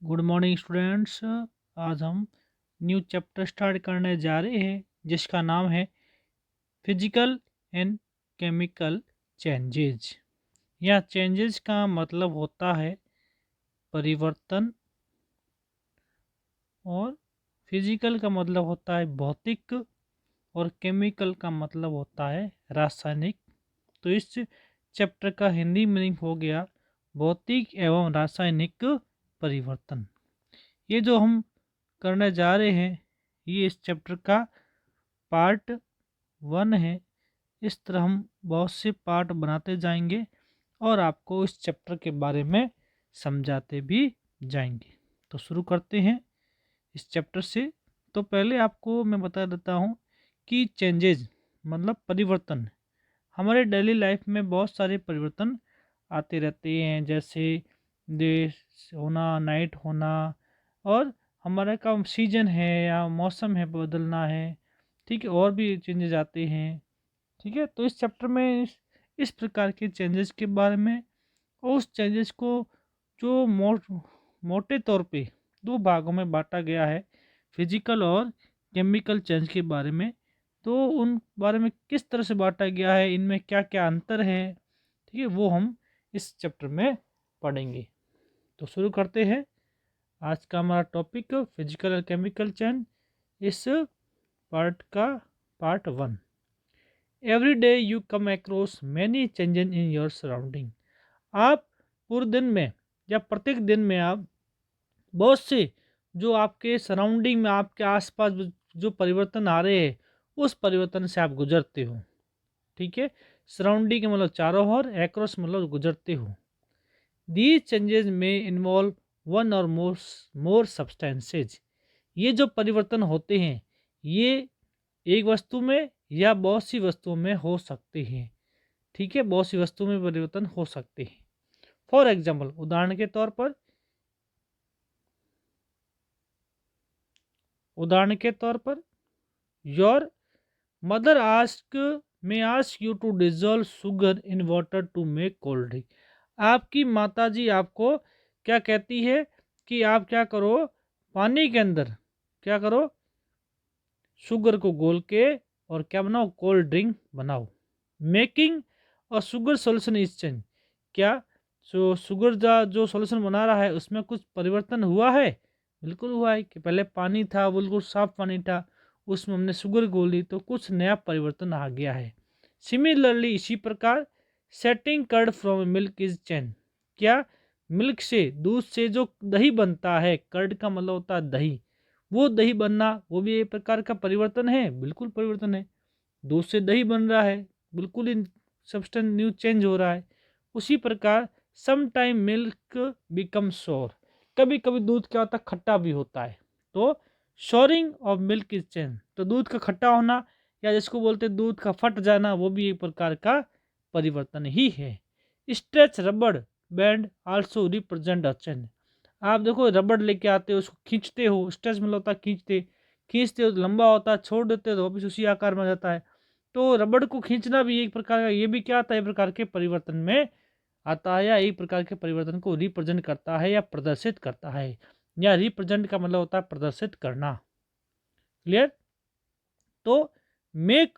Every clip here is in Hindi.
Good morning students. आज हम न्यू चैप्टर स्टार्ट करने जा रहे हैं जिसका नाम है फिजिकल एंड केमिकल चेंजेज। यह चेंजेज का मतलब होता है परिवर्तन, और फिजिकल का मतलब होता है भौतिक, और केमिकल का मतलब होता है रासायनिक। तो इस चैप्टर का हिंदी मीनिंग हो गया भौतिक एवं रासायनिक परिवर्तन। ये जो हम करने जा रहे हैं ये इस चैप्टर का पार्ट 1 है। इस तरह हम बहुत से पार्ट बनाते जाएंगे और आपको इस चैप्टर के बारे में समझाते भी जाएंगे। तो शुरू करते हैं इस चैप्टर से। तो पहले आपको मैं बता देता हूँ कि चेंजेज मतलब परिवर्तन। हमारे डेली लाइफ में बहुत सारे परिवर्तन आते रहते हैं, जैसे डे होना, नाइट होना, और हमारा का सीजन है या मौसम है बदलना है। ठीक है, और भी चेंजेस आते हैं। ठीक है, तो इस चैप्टर में इस प्रकार के चेंजेस के बारे में और उस चेंजेस को जो मोटे तौर पे दो भागों में बांटा गया है, फिजिकल और केमिकल चेंज के बारे में। तो उन बारे में किस तरह से बांटा गया है, इनमें क्या क्या अंतर है, ठीक है, वो हम इस चैप्टर में पढ़ेंगे। तो शुरू करते हैं। आज का हमारा टॉपिक फिजिकल और केमिकल चेंज, इस पार्ट का part 1। Every day you come across many changes in your surrounding. आप पूरे दिन में या प्रत्येक दिन में आप बहुत से जो आपके सराउंडिंग में, आपके आसपास जो परिवर्तन आ रहे हैं उस परिवर्तन से आप गुजरते हो। ठीक है, सराउंडिंग के मतलब चारों ओर, एक्रॉस मतलब गुजरते हो। दीज चेंजेस में इन्वॉल्व वन और मोर सब्सटेंसेज। ये जो परिवर्तन होते हैं ये एक वस्तु में या बहुत सी वस्तुओं में हो सकते हैं। ठीक है, बहुत सी वस्तुओं में परिवर्तन हो सकते हैं। फॉर एग्जाम्पल, उदाहरण के तौर पर your mother ask may ask you to dissolve sugar in water to make cold drink. आपकी माताजी आपको क्या कहती है कि आप क्या करो, पानी के अंदर क्या करो, शुगर को घोल के और क्या बनाओ, कोल्ड ड्रिंक बनाओ। मेकिंग और शुगर सोल्यूशन इज चेंज। क्या शुगर जो सोल्यूशन बना रहा है उसमें कुछ परिवर्तन हुआ है? बिल्कुल हुआ है कि पहले पानी था, बिल्कुल साफ पानी था, उसमें हमने शुगर घोली तो कुछ नया परिवर्तन आ गया है। सिमिलरली इसी प्रकार setting curd from milk is change. क्या मिल्क से, दूध से जो दही बनता है, कर्ड का मतलब होता है दही, वो दही बनना वो भी एक प्रकार का परिवर्तन है। बिल्कुल परिवर्तन है, दूध से दही बन रहा है, बिल्कुल इन सब्सटेंस न्यू चेंज हो रहा है। उसी प्रकार सम टाइम मिल्क बिकम सोर। कभी कभी दूध क्या होता है, खट्टा भी होता है। तो shoring of milk is change, तो दूध का खट्टा होना या जिसको बोलते हैं दूध का फट जाना, वो भी एक प्रकार का परिवर्तन ही है। स्ट्रेच रबड़ band also represent a change. आप देखो रबड़ लेके आते हो, उसको खींचते हो, स्ट्रेच मतलब होता है खींचते, खींचते हो तो लंबा होता है, छोड़ देते हो तो वापस उसी आकार में आ जाता है। तो रबड़ को खींचना भी एक प्रकार का, ये भी क्या आता है, एक प्रकार के परिवर्तन में आता है, या एक प्रकार के परिवर्तन को रिप्रेजेंट करता है या प्रदर्शित करता है। या रिप्रेजेंट का मतलब होता है प्रदर्शित करना। क्लियर? तो make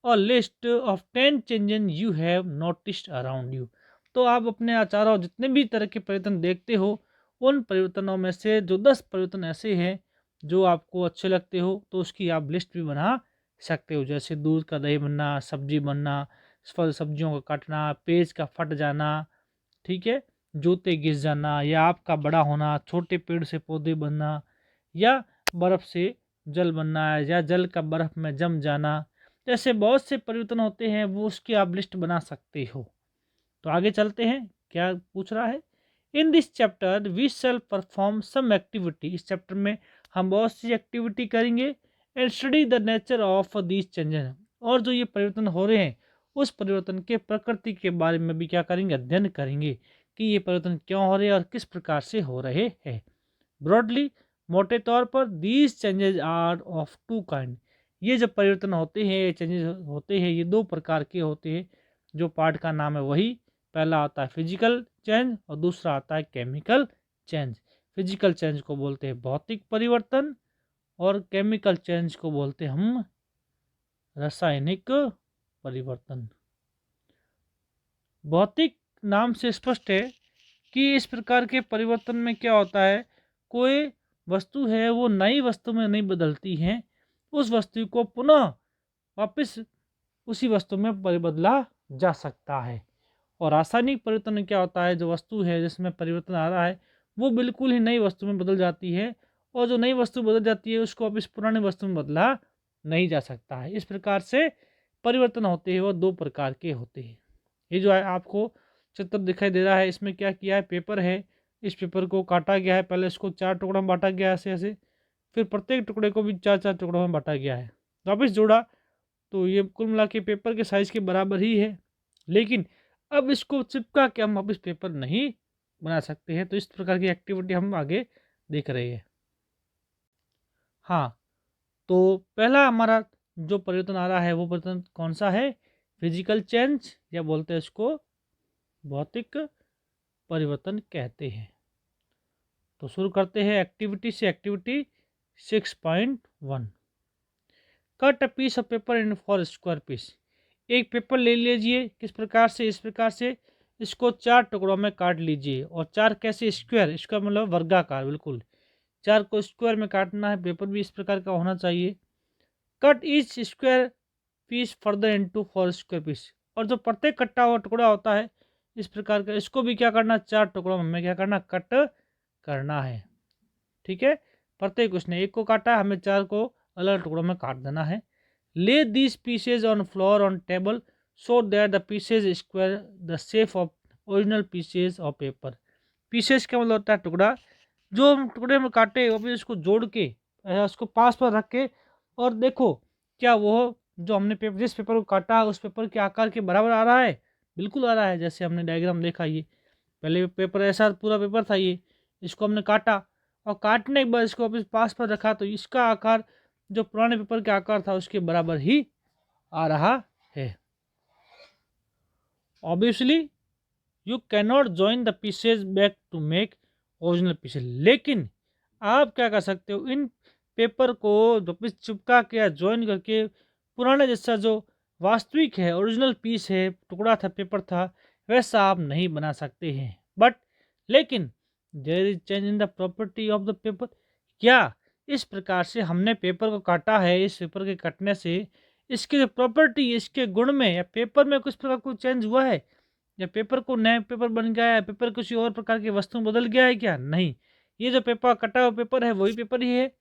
a list of 10 changes you have noticed around you. तो आप अपने आचारों जितने भी तरह के परिवर्तन देखते हो, उन परिवर्तनों में से जो 10 परिवर्तन ऐसे हैं जो आपको अच्छे लगते हो, तो उसकी आप लिस्ट भी बना सकते हो। जैसे दूध का दही बनना, सब्जी बनना, फल सब्जियों का काटना, पेज का फट जाना, ठीक है, जूते घिस जाना, या आपका बड़ा होना, छोटे पेड़ से पौधे बनना, या बर्फ से जल बनना, या जल का बर्फ में जम जाना। जैसे बहुत से परिवर्तन होते हैं, वो उसकी आप लिस्ट बना सकते हो। तो आगे चलते हैं, क्या पूछ रहा है। In this chapter we shall perform some activity. इस चैप्टर में हम बहुत सी एक्टिविटी करेंगे and study the nature of these changes. और जो ये परिवर्तन हो रहे हैं उस परिवर्तन के प्रकृति के बारे में भी क्या करेंगे, अध्ययन करेंगे कि ये परिवर्तन क्यों हो रहे हैं और किस प्रकार से हो रहे हैं। ब्रॉडली, मोटे तौर पर, these changes are of two kind. ये जो परिवर्तन होते हैं, ये चेंजेस होते हैं, ये दो प्रकार के होते हैं। जो पार्ट का नाम है वही, पहला आता है फिजिकल चेंज और दूसरा आता है केमिकल चेंज। फिजिकल चेंज को बोलते हैं भौतिक परिवर्तन, और केमिकल चेंज को बोलते हैं हम रासायनिक परिवर्तन। भौतिक नाम से स्पष्ट है कि इस प्रकार के परिवर्तन में क्या होता है, कोई वस्तु है वो नई वस्तु में नहीं बदलती है, उस वस्तु को पुनः वापस उसी वस्तु में बदला जा सकता है। और रासायनिक परिवर्तन में क्या होता है, जो वस्तु है जिसमें परिवर्तन आ रहा है वो बिल्कुल ही नई वस्तु में बदल जाती है, और जो नई वस्तु बदल जाती है उसको वापस पुरानी वस्तु में बदला नहीं जा सकता है। इस प्रकार से परिवर्तन होते हैं वो दो प्रकार के होते हैं। ये जो है आपको चित्र दिखाई दे रहा है, इसमें क्या किया है, पेपर है, इस पेपर को काटा गया है, पहले इसको 4 टुकड़ों में बांटा गया है ऐसे ऐसे, फिर प्रत्येक टुकड़े को भी 4-4 टुकड़ों में बांटा गया है, वापस जोड़ा, तो ये कुल मिला के पेपर के साइज़ के बराबर ही है। लेकिन अब इसको चिपका के हम वापस पेपर नहीं बना सकते हैं, तो इस प्रकार की एक्टिविटी हम आगे देख रहे हैं। हाँ, तो पहला हमारा जो परिवर्तन आ रहा है वो परिवर्तन कौन सा है, फिजिकल चेंज, या बोलते हैं इसको भौतिक परिवर्तन कहते हैं। तो शुरू करते हैं एक्टिविटी से। Activity 6.1, cut a piece of paper in 4 square piece. एक पेपर ले लीजिए, किस प्रकार से, इस प्रकार से इसको 4 टुकड़ों में काट लीजिए, और 4 कैसे, स्क्वायर, स्क्वायर मतलब वर्गाकार, बिल्कुल 4 को स्क्वायर में काटना है, पेपर भी इस प्रकार का होना चाहिए। Cut each square piece further into 4 square piece, और जो प्रत्येक कट्टा हुआ टुकड़ा होता है इस प्रकार का, इसको भी क्या करना, 4 टुकड़ों में हमें क्या करना, कट करना है। ठीक है, प्रत्येक उसने एक को काटा, हमें 4 को अलग टुकड़ों में काट देना है। ले these pieces on floor on table so that the pieces square the shape of original pieces of paper. Pieces का मतलब होता है टुकड़ा, जो हम टुकड़े में काटे वो भी उसको जोड़ के उसको पास पर रख के, और देखो क्या वो जो हमने पेपर, जिस पेपर को काटा है उस पेपर के आकार के बराबर आ रहा है, बिल्कुल आ रहा है। जैसे हमने डायग्राम देखा, ये पहले पेपर ऐसा पूरा पेपर था, ये इसको हमने काटा, और काटने के बाद इसको वापस पास पर रखा, तो इसका आकार जो पुराने पेपर का आकार था उसके बराबर ही आ रहा है। Obviously you can not join the pieces back to make original pieces, लेकिन आप क्या कर सकते हो, इन पेपर को वापस चिपका के या ज्वाइन करके पुराने जैसा जो वास्तविक है, ओरिजिनल पीस है, टुकड़ा था, पेपर था, वैसा आप नहीं बना सकते हैं। बट लेकिन there is change in the property of the paper. क्या इस प्रकार से हमने पेपर को काटा है, इस पेपर के कटने से इसकी जो प्रॉपर्टी, इसके गुण में या पेपर में कुछ प्रकार को चेंज हुआ है, या पेपर को नया पेपर बन गया है, पेपर किसी और प्रकार की वस्तु बदल गया है क्या, नहीं। ये जो पेपर कटा हुआ पेपर है वही पेपर ही है,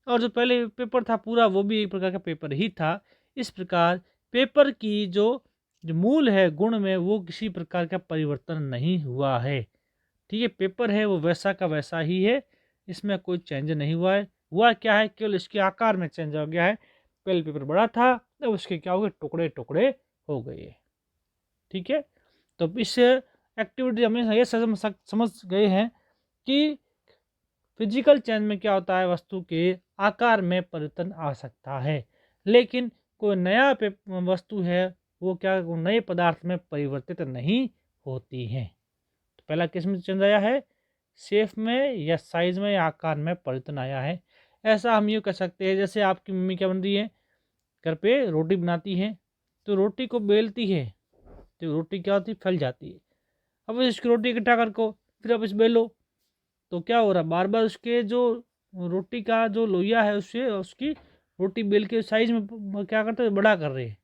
और जो पहले पेपर था पूरा वो भी एक प्रकार का पेपर ही था। इस प्रकार पेपर की जो मूल है, गुण में, वो किसी प्रकार का परिवर्तन नहीं हुआ है। ठीक है, पेपर है वो वैसा का वैसा ही है, इसमें कोई चेंज नहीं हुआ है। हुआ क्या है, केवल इसके आकार में चेंज हो गया है। पहले पेपर बड़ा था, अब उसके क्या हो गए, टुकड़े टुकड़े हो गए। ठीक है, तो इस एक्टिविटी हमें ये समझ गए हैं कि फिजिकल चेंज में क्या होता है, वस्तु के आकार में परिवर्तन आ सकता है, लेकिन कोई नया वस्तु है वो क्या नए पदार्थ में परिवर्तित नहीं होती है। तो पहला किस में चेंज आया है, शेप में या साइज में या आकार में परिवर्तन आया है। ऐसा हम यूँ कह सकते हैं, जैसे आपकी मम्मी क्या बन रही है, घर पे रोटी बनाती है, तो रोटी को बेलती है तो रोटी क्या होती है, फैल जाती है। अब इसकी रोटी इकट्ठा कर को फिर अब इस बेलो, तो क्या हो रहा है, बार बार उसके जो रोटी का जो लोहिया है उससे उसकी रोटी बेल के साइज में क्या करते हैं, बड़ा कर रहे हैं।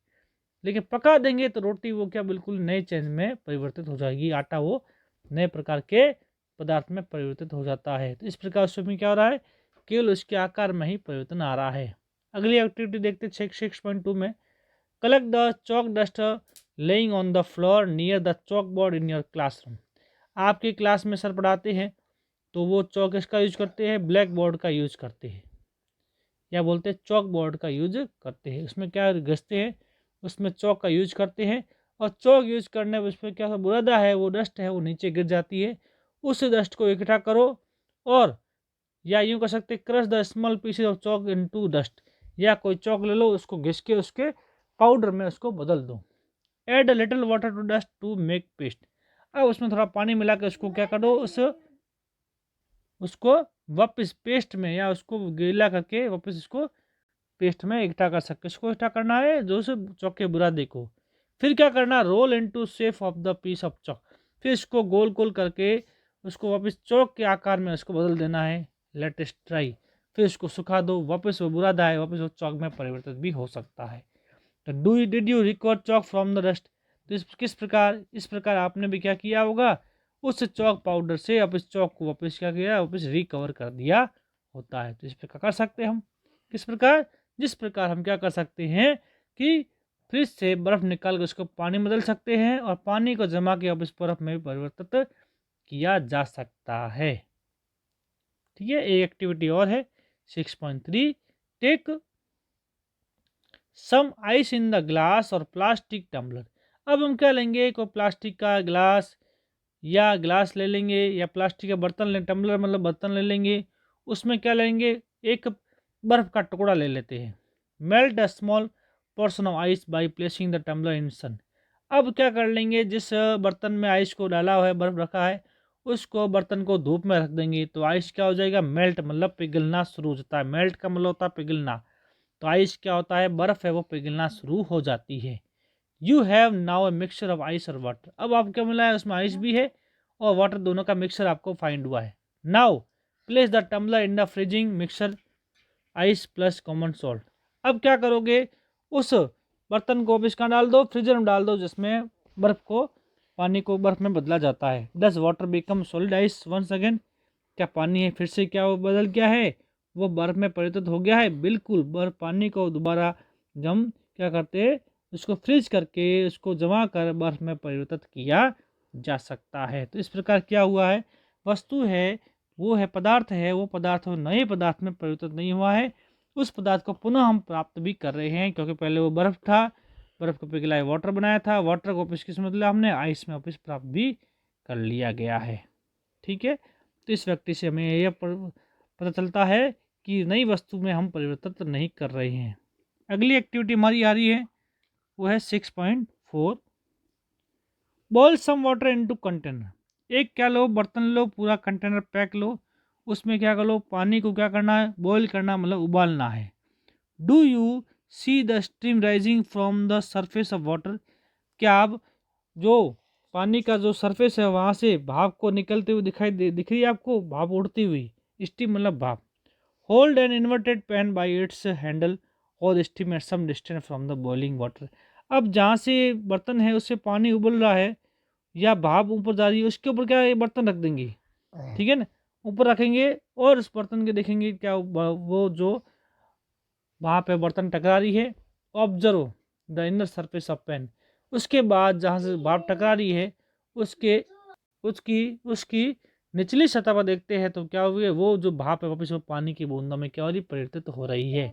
लेकिन पका देंगे तो रोटी वो क्या बिल्कुल नए चेंज में परिवर्तित हो जाएगी, आटा वो नए प्रकार के पदार्थ में परिवर्तित हो जाता है। तो इस प्रकार उसमें क्या हो रहा है, केवल उसके आकार में ही परिवर्तन आ रहा है। अगली एक्टिविटी देखते 6.2 में, collect the chalk dust laying on the floor near the chalk board in your classroom. आपके क्लास में सर पढ़ाते हैं तो वो चॉक इसका यूज करते हैं, ब्लैक बोर्ड का यूज करते हैं, या बोलते हैं चॉक बोर्ड का यूज करते हैं। उसमें क्या घसते हैं, उसमें चॉक का यूज करते हैं, और चॉक यूज करने उस पर क्या बुरादा है, वो डस्ट है वो नीचे गिर जाती है। उस डस्ट को इकट्ठा करो, और या यूँ कर सकते crush the small pieces of chalk into dust, या कोई चॉक ले लो उसको घिस के उसके पाउडर में उसको बदल दो। Add a little water to dust to make paste. अब उसमें थोड़ा पानी मिला के उसको क्या करो, उस उसको वापस पेस्ट में या उसको गीला करके वापस इसको पेस्ट में इकट्ठा कर सकते। इसको इकट्ठा करना है जो से चौक के बुरादे को। फिर क्या करना, roll into shape of the piece of chalk. फिर इसको गोल गोल करके उसको वापस चौक के आकार में उसको बदल देना है। Let it dry. फिर इसको सुखा दो, वापस वो बुरादा है वापस वो चौक में परिवर्तित भी हो सकता है। तो did you recover Chowk from the dust. तो इस प्रकार आपने भी क्या किया होगा, उस चौक पाउडर से वापस चौक को वापस क्या किया, वापस रिकवर कर दिया होता है। तो इस प्रकार कर सकते हैं हम। किस प्रकार, जिस प्रकार हम क्या कर सकते हैं कि फ्रिज से बर्फ निकाल कर उसको पानी में बदल सकते हैं और पानी को जमा के वापस बर्फ में परिवर्तित किया जा सकता है। ठीक है, एक एक्टिविटी और है 6.3, take some ice in the glass और प्लास्टिक टम्बलर। अब हम क्या लेंगे, कोई प्लास्टिक का ग्लास या ग्लास ले लेंगे या प्लास्टिक का बर्तन ले, टम्बलर मतलब बर्तन ले लेंगे। उसमें क्या लेंगे, एक बर्फ का टुकड़ा ले लेते हैं। Melt a small portion of ice by placing the tumbler in sun. अब क्या कर लेंगे, जिस बर्तन में आइस को डाला हुआ है, बर्फ रखा है, उसको बर्तन को धूप में रख देंगे तो आइस क्या हो जाएगा, मेल्ट मतलब पिघलना शुरू हो जाता है। मेल्ट का मतलब होता है पिघलना। तो आइस क्या होता है, बर्फ है वो पिघलना शुरू हो जाती है। You have now a mixture of ice और वाटर। अब आपको क्या मिला है, उसमें आइस भी है और वाटर, दोनों का मिक्सचर आपको फाइंड हुआ है। Now place the tumbler in the freezing mixture ice plus common salt. अब क्या करोगे, उस बर्तन को अब इसका डाल दो, फ्रीजर में डाल दो जिसमें बर्फ को, पानी को बर्फ में बदला जाता है। Does water become solid ice once again. क्या पानी है फिर से क्या वो बदल गया है, वो बर्फ में परिवर्तित हो गया है। बिल्कुल, बर्फ पानी को दोबारा हम क्या करते हैं, उसको फ्रीज करके उसको जमा कर बर्फ में परिवर्तित किया जा सकता है। तो इस प्रकार क्या हुआ है, वस्तु है वो है, पदार्थ है वो पदार्थ नए पदार्थ में परिवर्तित नहीं हुआ है। उस पदार्थ को पुनः हम प्राप्त भी कर रहे हैं, क्योंकि पहले वो बर्फ था, बर्फ को पिघलाए वाटर बनाया था, वाटर को वापस किस मतलब हमने आइस में वापस प्राप्त भी कर लिया गया है। ठीक है, तो इस व्यक्ति से हमें यह पता चलता है कि नई वस्तु में हम परिवर्तित नहीं कर रहे हैं। अगली एक्टिविटी हमारी आ रही है वो है 6.4, boil some water into container. एक क्या लो, बर्तन लो, पूरा कंटेनर पैक लो, उसमें क्या करो, पानी को क्या करना है, बॉयल करना मतलब उबालना है। Do you see the stream rising from the surface of water. क्या आप जो पानी का जो सरफेस है वहाँ से भाप को निकलते हुए दिख रही है आपको, भाप उड़ती हुई, स्टीम मतलब भाप। Hold an inverted pan by its handle और steam at some distance from the boiling water. अब जहाँ से बर्तन है उससे पानी उबल रहा है या भाप ऊपर जा रही है, उसके ऊपर क्या ये बर्तन रख देंगे, ठीक है ना, ऊपर रखेंगे और उस बर्तन के देखेंगे क्या वो जो वहाँ पे बर्तन टकरा रही है। Observe the inner surface of pan. उसके बाद जहाँ से भाप टकरा रही है उसके उसकी उसकी निचली सतह पर देखते हैं तो क्या हुई, वो जो भाप है वापस वो पानी की बूंदों में क्या हो रही, परिवर्तित हो रही है।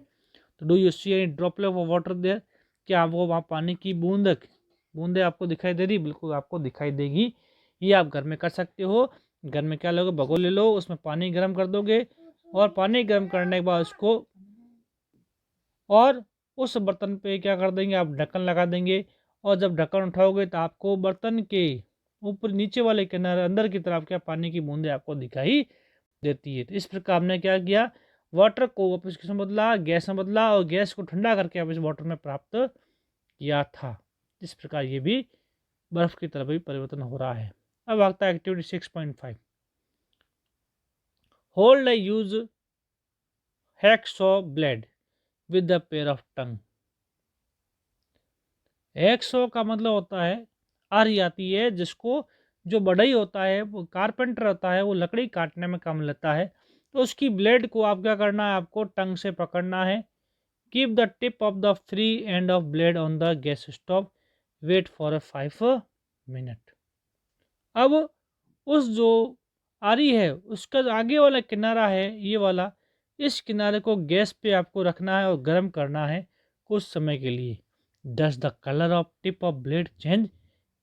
तो do you see any droplet of water there. क्या वो वहाँ पानी की बूंदे आपको दिखाई दे रही, बिल्कुल आपको दिखाई देगी। ये आप घर में कर सकते हो। घर में क्या लोगे, भगोन ले लो, उसमें पानी गर्म कर दोगे और पानी गर्म करने के बाद उसको और उस बर्तन पे क्या कर देंगे, आप ढक्कन लगा देंगे और जब ढक्कन उठाओगे तो आपको बर्तन के ऊपर नीचे वाले किनारे अंदर की तरफ क्या पानी की बूंदे आपको दिखाई देती है। तो इस प्रकार हमने क्या किया, वाटर को वापस किसमें बदला, गैस में बदला और गैस को ठंडा करके वापस वाटर में प्राप्त किया था। इस प्रकार ये भी बर्फ की तरफ भी परिवर्तन हो रहा है। अब आता है activity 6.5, hold a use hacksaw blade with the pair of tongue. Hacksaw का मतलब होता है आरी आती है जिसको, जो बढ़ई होता है वो कारपेंटर होता है, वो लकड़ी काटने में काम लेता है। तो उसकी ब्लेड को आप क्या करना है, आपको टंग से पकड़ना है। Keep the tip of the free end of blade on the gas stove, wait for 5 minute. अब उस जो आरी है उसका जो आगे वाला किनारा है ये वाला, इस किनारे को गैस पे आपको रखना है और गर्म करना है कुछ समय के लिए। Does the colour of tip of blade change.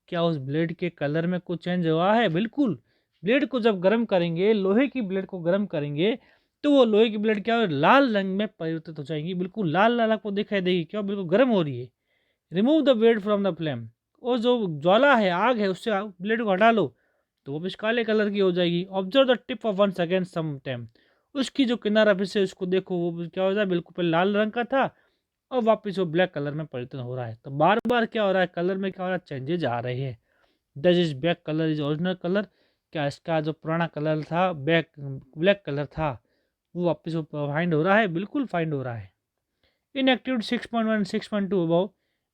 क्या उस ब्लेड के कलर में कुछ चेंज हुआ है, बिल्कुल। ब्लेड को जब गर्म करेंगे, लोहे की ब्लेड को गर्म करेंगे तो वो लोहे की ब्लेड क्या हो, लाल रंग में परिवर्तित हो जाएगी, बिल्कुल लाल लाल आपको दिखाई देगी, क्या बिल्कुल गर्म हो रही है। Remove the blade from the flame. और जो ज्वाला है, आग है, उससे ब्लेड को हटा लो तो वापस काले कलर की हो जाएगी। Observe the tip of one second some time, उसकी जो किनारा फिर से उसको देखो, वो क्या हो जाए, बिल्कुल पहले लाल रंग का था और वापस वो ब्लैक कलर में परिवर्तन हो रहा है। तो बार बार क्या हो रहा है, कलर में क्या हो रहा है, चेंजेज आ रहे हैं। Does is black colour is original colour, क्या इसका जो पुराना कलर था ब्लैक कलर था वो वापस वो फाइंड हो रहा है, बिल्कुल फाइंड हो रहा है। इन एक्टिविटी 6.1 6.2 अबाउ,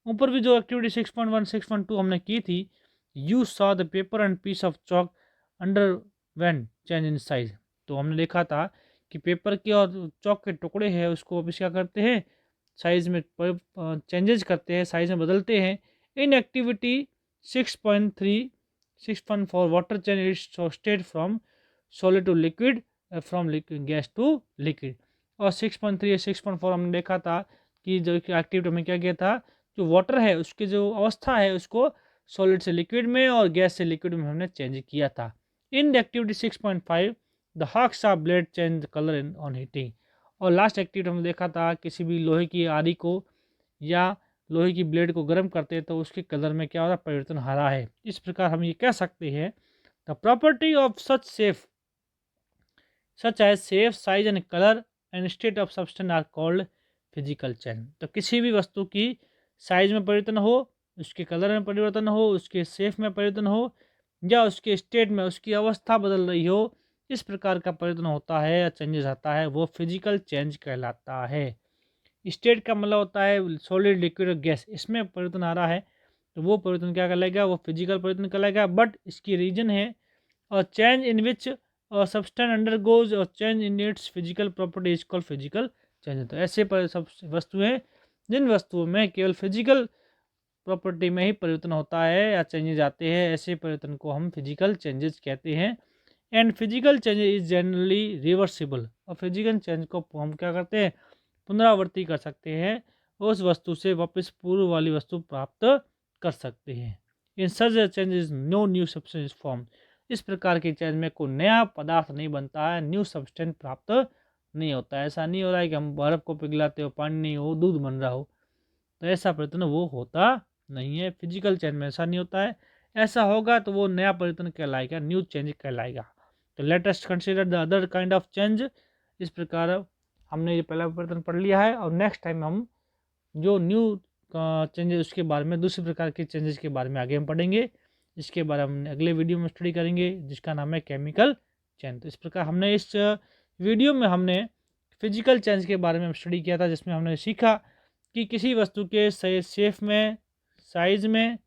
ऊपर भी जो एक्टिविटी 6.1 6.2 हमने की थी, you saw the paper and piece of chalk underwent change in size. तो हमने देखा था कि पेपर के और चौक के टुकड़े हैं उसको वापस क्या करते हैं, साइज में चेंजेस करते हैं, साइज में बदलते हैं। In activity 6.3 6.4 water change its state from solid to liquid, from liquid gas to liquid. और 6.3 या 6.4 हमने देखा था कि जो एक्टिविटी में क्या किया था, जो वाटर है उसकी जो अवस्था है उसको सॉलिड से लिक्विड में और गैस से लिक्विड में हमने चेंज किया था। In activity 6.5 the hawks of blade change colour in on heating. और लास्ट एक्टिविटी हमने देखा था किसी भी लोहे की आरी को या लोहे की ब्लेड को गर्म करते हैं तो उसके कलर में क्या हो रहा है, परिवर्तन आ रहा है। इस प्रकार हम ये कह सकते हैं the property of such as shape size and colour and state of substance are called physical change. तो किसी भी वस्तु की साइज में परिवर्तन हो, उसके कलर में परिवर्तन हो, उसके शेप में परिवर्तन हो या उसके स्टेट में उसकी अवस्था बदल रही हो, इस प्रकार का परिवर्तन होता है या चेंजेस आता है, वो फिजिकल चेंज कहलाता है। स्टेट का मतलब होता है सॉलिड लिक्विड और गैस, इसमें परिवर्तन आ रहा है तो वो परिवर्तन क्या कहलाएगा, वो फिजिकल परिवर्तन कहलाएगा। बट इसकी रीजन है और change in which substance undergoes और change in its physical property is called physical change. तो ऐसे पर सब वस्तुएं, जिन वस्तुओं में केवल फिजिकल प्रॉपर्टी में ही परिवर्तन होता है या चेंजेज आते हैं, ऐसे परिवर्तन को हम फिजिकल चेंजेस कहते हैं। And physical change is generally reversible, और फिजिकल चेंज को हम क्या करते हैं, पुनरावृत्ति कर सकते हैं, उस वस्तु से वापस पूर्व वाली वस्तु प्राप्त कर सकते हैं। In such change is no new substance form, इस प्रकार के चेंज में कोई नया पदार्थ नहीं बनता है, न्यू सब्सटेंस प्राप्त नहीं होता है। ऐसा नहीं हो रहा है कि हम बर्फ को पिघलाते हो, पानी नहीं हो, दूध बन रहा हो, तो ऐसा परिवर्तन वो होता नहीं है। फिजिकल चेंज में ऐसा नहीं होता है, ऐसा होगा तो वो नया परिवर्तन कहलाएगा, न्यू चेंज कहलाएगा। तो let us consider the other kind of change. इस प्रकार हमने ये पहला परिवर्तन पढ़ लिया है और नेक्स्ट टाइम हम जो न्यू चेंजेस उसके बारे में, दूसरे प्रकार के चेंजेस के बारे में आगे हम पढ़ेंगे। इसके बारे में हम अगले वीडियो में स्टडी करेंगे जिसका नाम है केमिकल चेंज। तो इस प्रकार हमने इस वीडियो में हमने फिजिकल चेंज के बारे में स्टडी किया था, जिसमें हमने सीखा कि किसी वस्तु के शेप में, साइज में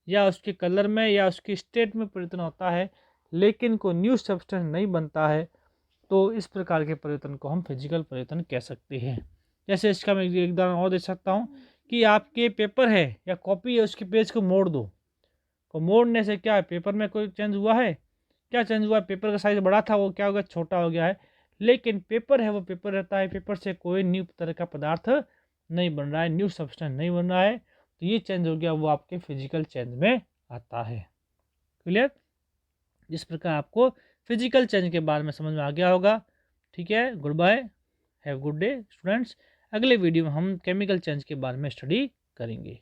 या उसके कलर में या उसके स्टेट में परिवर्तन होता है लेकिन कोई न्यू सब्सटेंस नहीं बनता है, तो इस प्रकार के परिवर्तन को हम फिजिकल परिवर्तन कह सकते हैं। जैसे इसका मैं एक उदाहरण और दे सकता हूँ कि आपके पेपर है या कॉपी है, उसके पेज को मोड़ दो, को मोड़ने से क्या है, पेपर में कोई चेंज हुआ है, क्या चेंज हुआ है, पेपर का साइज बड़ा था वो क्या हो गया, छोटा हो गया है। लेकिन पेपर है वो पेपर रहता है, पेपर से कोई न्यू तरह का पदार्थ नहीं बन रहा है, न्यू सब्सटेंस नहीं बन रहा है, तो ये चेंज हो गया, वो आपके फिजिकल चेंज में आता है। क्लियर? जिस प्रकार आपको फिजिकल चेंज के बारे में समझ में आ गया होगा। ठीक है, good bye, have good day students. अगले वीडियो में हम केमिकल चेंज के बारे में स्टडी करेंगे।